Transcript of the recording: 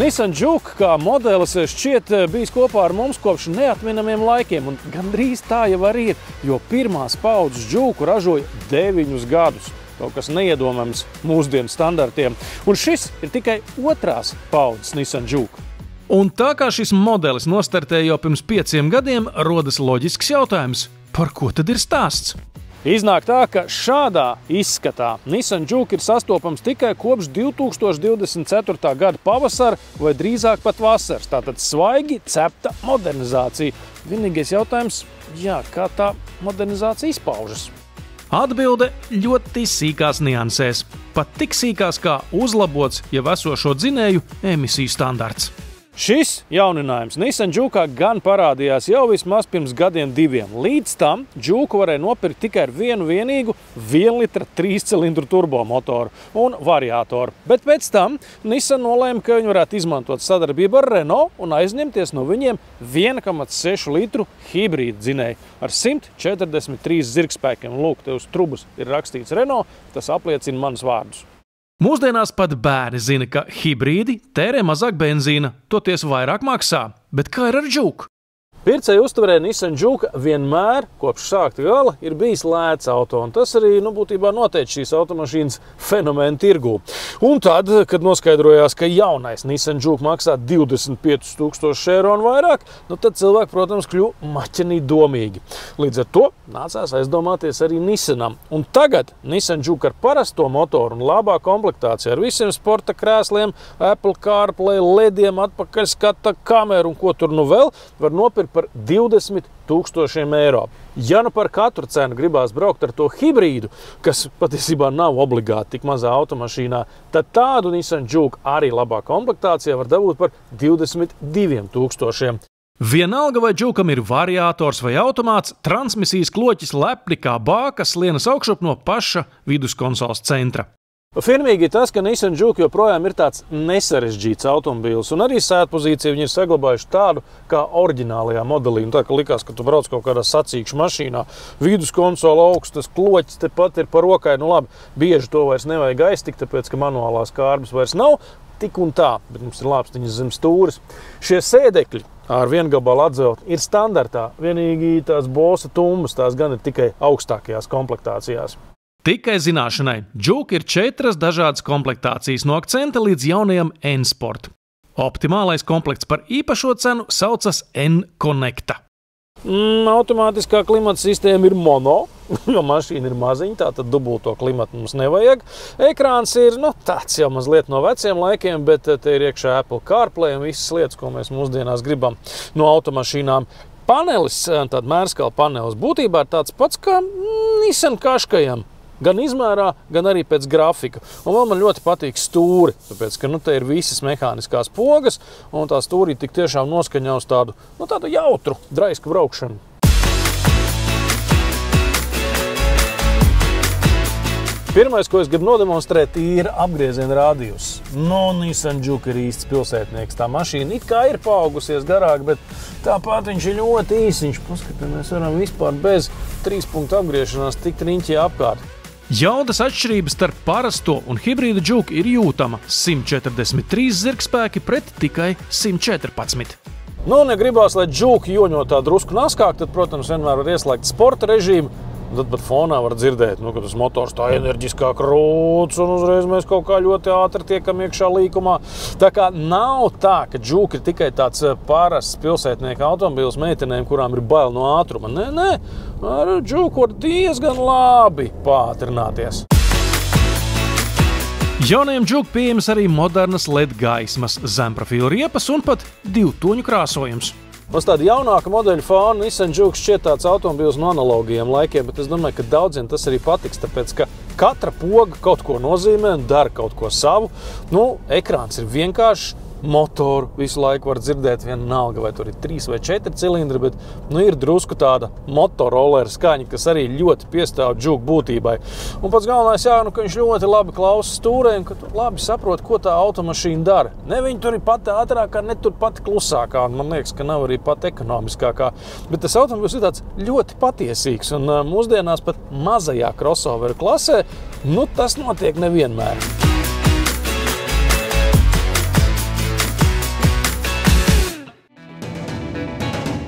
Nissan Juke kā modelis šķiet bijis kopā ar mums kopš neatminamiem laikiem, un gandrīz tā jau arī ir, jo pirmās paudzes Juke ražoja 9 gadus. Kaut kas neiedomājams mūsdienu standartiem. Un šis ir tikai otrās paudzes Nissan Juke. Un tā kā šis modelis nostartēja jau pirms 5 gadiem, rodas loģisks jautājums, par ko tad ir stāsts? Iznāk tā, ka šādā izskatā Nissan Juke ir sastopams tikai kopš 2024. gada pavasara vai drīzāk pat vasaras. Tātad svaigi cepta modernizācija. Vienīgais jautājums, kā tā modernizācija izpaužas? Atbilde ļoti sīkās niansēs. Pat tik sīkās kā uzlabots jau esošo dzinēju emisiju standarts. Šis jauninājums Nissan Juke gan parādījās jau vismaz pirms gadiem 2. Līdz tam Juke varēja nopirkt tikai ar vienu vienīgu 1 litra 3 cilindru turbomotoru un variātoru. Bet pēc tam Nissan nolēma, ka viņi varētu izmantot sadarbību ar Renault un aizņemties no viņiem 1,6 litru hibrīdu dzinēju ar 143 zirgspēkiem. Lūk, te uz trubas ir rakstīts Renault, tas apliecina manus vārdus. Mūsdienās pat bērni zina, ka hibrīdi tērē mazāk benzīna, toties vairāk maksā. Bet kā ir ar Juke? Pircēju uztverē Nissan Juke vienmēr, kopš sākta gala, ir bijis lēts auto, un tas arī, būtībā noteica šīs automašīnas fenomenu tirgū. Un tad, kad noskaidrojās, ka jaunais Nissan Juke maksā 25 000 eiro un vairāk, tad cilvēki, protams, kļuva maķenī domīgi. Līdz ar to nācās aizdomāties arī Nissanam. Un tagad Nissan Juke ar parasto motoru un labā komplektācija ar visiem sporta krēsliem, Apple CarPlay, lediem, atpakaļskata kameru un ko tur nu vēl, var nopirkt par 20 000 eiro. Ja nu par katru cenu gribās braukt ar to hibrīdu, kas patiesībā nav obligāti tik mazā automašīnā, tad tādu Nissan Juke arī labā komplektācijā var dabūt par 22 000. Vienalga vai Jukam ir variātors vai automāts, transmisijas kloķis lepni kā bākas lienas augšup no paša viduskonsoles centra. Firmīgi ir tas, ka Nissan Juke joprojām ir tāds nesarežģīts automobīls, un arī sēdpozīciju viņi ir saglabājuši tādu kā oriģinālajā modelī. Tā kā likās, ka tu brauc kaut kādā sacīkšu mašīnā, viduskonsola augstas, kloķis tepat ir par rokai. Labi, bieži to vairs nevajag aiztikt, tāpēc, ka manuālās kārbas vairs nav, tik un tā, bet mums ir lāpstiņas zem stūres. Šie sēdekļi ar viengabalu atzelti ir standartā, vienīgi tās Bosa tumbas, tās gan ir tikai augstākajās komplektācijās. Tikai zināšanai, Juke ir 4 dažādas komplektācijas no Accenta līdz jaunajam N-Sport. Optimālais komplekts par īpašo cenu saucas N-Connecta. Automātiskā klimata sistēma ir mono, jo mašīna ir maziņa, tātad dubulto klimatu mums nevajag. Ekrāns ir tāds jau mazliet no veciem laikiem, bet te ir iekšā Apple CarPlay un visas lietas, ko mēs mūsdienās gribam no automašīnām. Panelis, tāda mērskala panelis, būtībā ir tāds pats kā Nissan Qashqaiam. Gan izmērā, gan arī pēc grafika. Un vēl man ļoti patīk stūri, tāpēc, ka te ir visas mehāniskās pogas, un tā stūrī tik tiešām noskaņā uz tādu jautru, draisku braukšanu. Pirmais, ko es gribu nodemonstrēt, ir apgrieziena radius. Nissan Juke ir īsts pilsētnieks. Tā mašīna it kā ir paaugusies garāk, bet tāpat viņš ir ļoti īsiņš. Paskatīt, mēs varam vispār bez 3 punktu apgriešanās tikt riņķī apkārt. Jaudas atšķirības starp parasto un hibrīdu Juke ir jūtama 143 zirgspēki pret tikai 114. Negribās, lai Juke joņo tā drusku naskāk, tad, protams, vienmēr var ieslēgt sporta režīmu. Tad pat fonā var dzirdēt, ka tas motors tā enerģiskāk rūc, un uzreiz mēs kaut kā ļoti ātri tiekam iekšā līkumā. Tā kā nav tā, ka Juke ir tikai tāds parasts pilsētnieka automobīls meitenēm, kurām ir bail no ātruma. Nē, ar Juke var diezgan labi pātrināties. Jaunajiem Juke pieejams arī modernas LED gaismas, zemprofila riepas un pat 2 toņu krāsojums. Uz tāda jaunāka modeļa fona Nissan Juke šķiet tāds automobīls no analogajiem laikiem, bet es domāju, ka daudziem tas arī patiks, tāpēc, ka katra poga kaut ko nozīmē un dara kaut ko savu. Ekrāns ir vienkāršs, motoru visu laiku var dzirdēt vienalga, vai tur ir 3 vai 4 cilindri, bet ir drusku tāda motorollera skaņa, kas arī ļoti piestāv Juke būtībai. Un pats galvenais, ka viņš ļoti labi klausa stūrē un ka tu labi saprot, ko tā automašīna dara. Ne viņa tur ir pat ātrākā, ne tur pat klusākā, un man liekas, ka nav arī pat ekonomiskākā. Bet tas automobilis ir tāds ļoti patiesīgs, un mūsdienās pat mazajā crossoveru klasē, tas notiek nevienmēr.